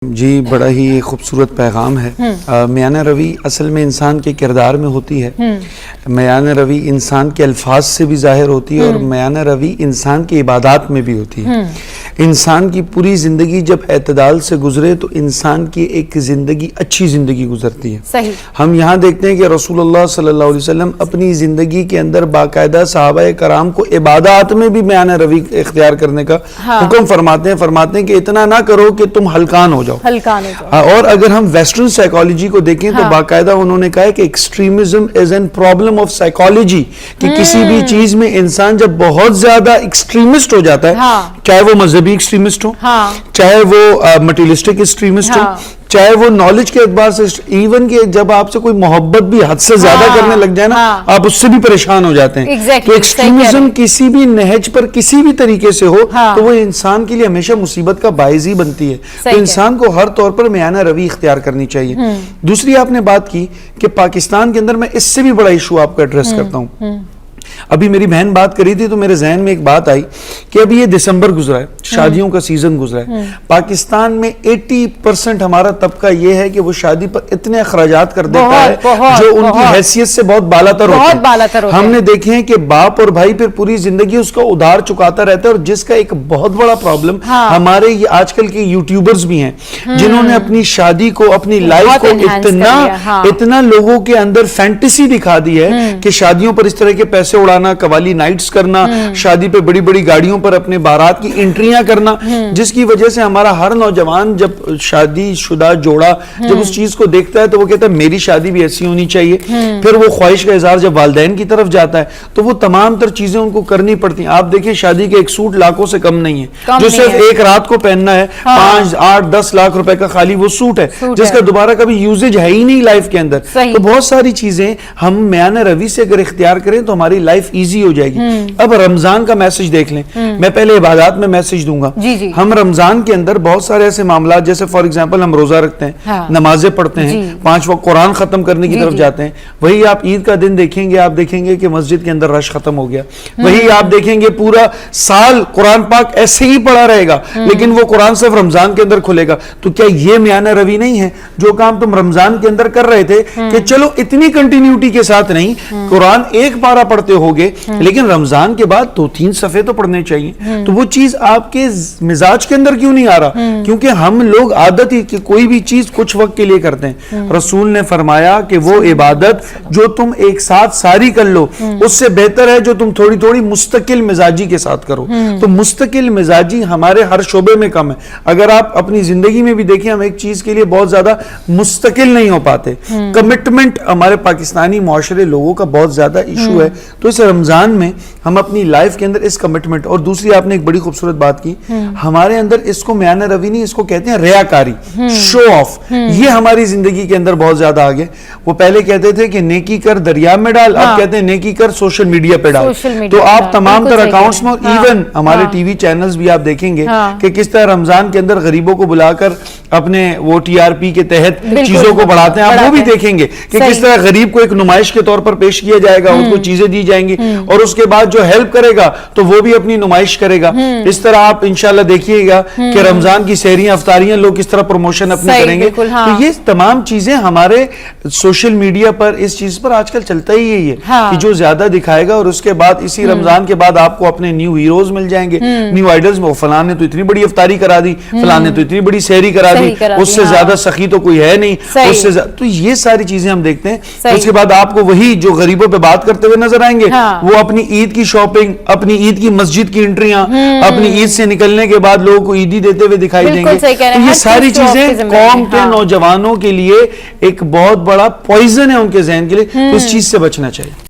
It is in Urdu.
جی بڑا ہی خوبصورت پیغام ہے۔ میانہ روی اصل میں انسان کے کردار میں ہوتی ہے، میانہ روی انسان کے الفاظ سے بھی ظاہر ہوتی ہے، اور میانہ روی انسان کی عبادات میں بھی ہوتی ہے۔ انسان کی پوری زندگی جب اعتدال سے گزرے تو انسان کی ایک زندگی اچھی زندگی گزرتی ہے۔ صحیح۔ ہم یہاں دیکھتے ہیں کہ رسول اللہ صلی اللہ علیہ وسلم اپنی زندگی کے اندر باقاعدہ صحابہ کرام کو عبادات میں بھی میانہ روی اختیار کرنے کا حکم فرماتے ہیں کہ اتنا نہ کرو کہ تم ہلکان ہو جاؤ۔ اور اگر ہم ویسٹرن سائیکالوجی کو دیکھیں تو باقاعدہ انہوں نے کہا ہے کہ extremism is an problem of psychology, کہ کسی بھی چیز میں انسان جب بہت زیادہ ایکسٹریمسٹ ہو جاتا ہے، چاہے وہ مذہبی ایکسٹریمسٹ ہو، چاہے وہ مٹیریلسٹک ایکسٹریمسٹ ہو، چاہے وہ نالج کے اعتبار سے، ایون کہ جب آپ سے کوئی محبت بھی حد سے زیادہ کرنے لگ جائے نا، آپ اس سے بھی پریشان ہو جاتے ہیں۔ کہ ایکسٹریمزم کسی بھی نہج پر کسی بھی طریقے سے ہو تو وہ انسان کے لیے ہمیشہ مصیبت کا باعث ہی بنتی ہے۔ تو انسان کو ہر طور پر میانہ روی اختیار کرنی چاہیے۔ دوسری آپ نے بات کی کہ پاکستان کے اندر، میں اس سے بھی بڑا ایشو آپ کو ایڈریس کرتا ہوں۔ ابھی میری بہن بات کری تھی تو میرے ذہن میں ایک بات آئی کہ ابھی یہ دسمبر گزرا ہے، شادیوں کا سیزن گزرا ہے۔ پاکستان میں 80% ہمارا طبقہ یہ ہے کہ وہ شادی پر اتنے اخراجات کر دیتا ہے جو ان کی حیثیت سے بہت بالا تر ہوتے ہیں۔ ہم نے دیکھے ہیں کہ باپ اور بھائی پھر پوری زندگی اس کو ادھار چکاتا رہتا ہے، اور جس کا ایک بہت بڑا پرابلم ہمارے یہ آج کل کے یوٹیوبرز بھی ہیں، جنہوں نے اپنی شادی کو، اپنی لائف کو اتنا لوگوں کے اندر فینٹیسی دکھا دی ہے کہ شادیوں پر اس طرح کے پیسے اڑانا، قوالی نائٹس کرنا، شادی پہ بڑی بڑی گاڑیوں پر اپنے بارات کی انٹریاں کرنا، جس کی وجہ سے ہمارا ہر نوجوان جب شادی شدہ جوڑا جب اس چیز کو دیکھتا ہے تو وہ کہتا ہے میری شادی بھی ایسی ہونی چاہیے۔ پھر وہ خواہش کا اظہار جب والدین کی طرف جاتا ہے تو وہ تمام تر چیزیں ان کو کرنی پڑتی ہیں۔ آپ دیکھیں شادی کے ایک سوٹ لاکھوں سے کم نہیں ہے، جو صرف ایک رات کو پہننا ہے، 5، 8، 10 لاکھ روپے کا خالی وہ سوٹ ہے، جس کا دوبارہ کبھی یوزیج ہے ہی نہیں لائف کے اندر۔ تو بہت ساری چیزیں ہم میانہ روی سے اگر اختیار کریں تو ہماری لائف ایزی ہو جائے گی۔ اب رمضان کا میسج دیکھ لیں، میں پہلے عبادات میں میسج دوں گا۔ ہم رمضان کے اندر بہت سارے ایسے معاملات، جیسے فار ایگزامپل ہم روزہ رکھتے ہیں، نمازیں پڑھتے ہیں، 5 وقت قرآن ختم کرنے کی طرف جاتے ہیں۔ وہی آپ عید کا دن دیکھیں گے، آپ دیکھیں گے کہ مسجد کے اندر رش ختم ہو گیا۔ وہی آپ دیکھیں گے پورا سال قرآن پاک ایسے ہی پڑھا رہے گا، لیکن وہ قرآن صرف رمضان کے اندر کھلے گا۔ تو کیا یہ میانہ روی نہیں ہے؟ جو کام تم رمضان کے اندر کر رہے تھے کہ چلو اتنی کنٹینیوٹی کے ساتھ نہیں، قرآن ایک پارہ پڑھتے ہوگے لیکن رمضان کے بعد 2-3 صفحے تو پڑھنے چاہیے، تو وہ چیز آپ کے مزاج کے اندر کیوں نہیں آ رہا؟ کیونکہ ہم لوگ عادت ہی کہ کوئی بھی چیز کچھ وقت کے لیے کرتے ہیں۔ رسول نے فرمایا کہ وہ عبادت جو تم ایک ساتھ ساری کر لو، اس سے بہتر ہے جو تم تھوڑی تھوڑی مستقل مزاجی کے ساتھ کرو۔ تو مستقل مزاجی ہمارے ہر شعبے میں کم ہے۔ اگر آپ اپنی زندگی میں بھی دیکھیں، ہم ایک چیز کے لیے بہت زیادہ مستقل نہیں ہو پاتے۔ کمٹمنٹ ہمارے پاکستانی معاشرے لوگوں کا بہت زیادہ ایشو ہے۔ تو اس رمضان میں ہم اپنی لائف کے اندر اس کمٹمنٹ، اور دوسری آپ نے ایک بڑی خوبصورت بات کی، ہمارے اندر اس کو میانہ روی نہیں، اس کو کہتے ہیں ریاکاری، شو آف۔ یہ ہماری زندگی کے اندر بہت زیادہ آگے۔ وہ پہلے کہتے تھے کہ نیکی کر دریا میں ڈال، اب کہتے ہیں نیکی کر سوشل میڈیا پہ ڈال۔ تو آپ تمام تر اکاؤنٹس میں، ایون ہمارے ٹی وی چینلز بھی آپ دیکھیں گے کہ کس طرح رمضان کے اندر غریبوں کو بلا کر اپنے وہ TRP کے تحت چیزوں کو بڑھاتے ہیں۔ آپ وہ بھی دیکھیں گے کہ کس طرح غریب کو ایک نمائش کے طور پر پیش کیا جائے گا، ان کو چیزیں دی جائیں گی، اور اس کے بعد جو ہیلپ کرے گا تو وہ بھی اپنی نمائش کرے گا۔ اس طرح آپ انشاءاللہ دیکھیے گا کہ رمضان کی سحریاں، افطاریاں لوگ کس طرح پروموشن اپنے کریں گے۔ تو یہ تمام چیزیں ہمارے سوشل میڈیا پر، اس چیز پر آج کل چلتا ہی یہی ہے کہ جو زیادہ دکھائے گا، اور اس کے بعد اسی رمضان کے بعد آپ کو اپنے نیو ہیروز مل جائیں گے، نیو آئیڈلز میں، فلاں نے تو اتنی بڑی افطاری کرا دی، فلاں نے تو اتنی بڑی سحری کرا دی، اس سے زیادہ سخی تو کوئی ہے نہیں، اس سے تو یہ ساری چیزیں ہم دیکھتے ہیں۔ اس کے بعد آپ کو وہی جو غریبوں پہ بات کرتے ہوئے نظر آئیں گے، وہ اپنی عید کی شاپنگ، اپنی عید کی مسجد کی انٹریاں، اپنی عید سے نکلنے کے بعد لوگوں کو عیدی دیتے ہوئے دکھائی دیں گے۔ تو یہ ساری چیزیں قوم کے نوجوانوں کے لیے ایک بہت بڑا پوائزن ہے ان کے ذہن کے لیے، اس چیز سے بچنا چاہیے۔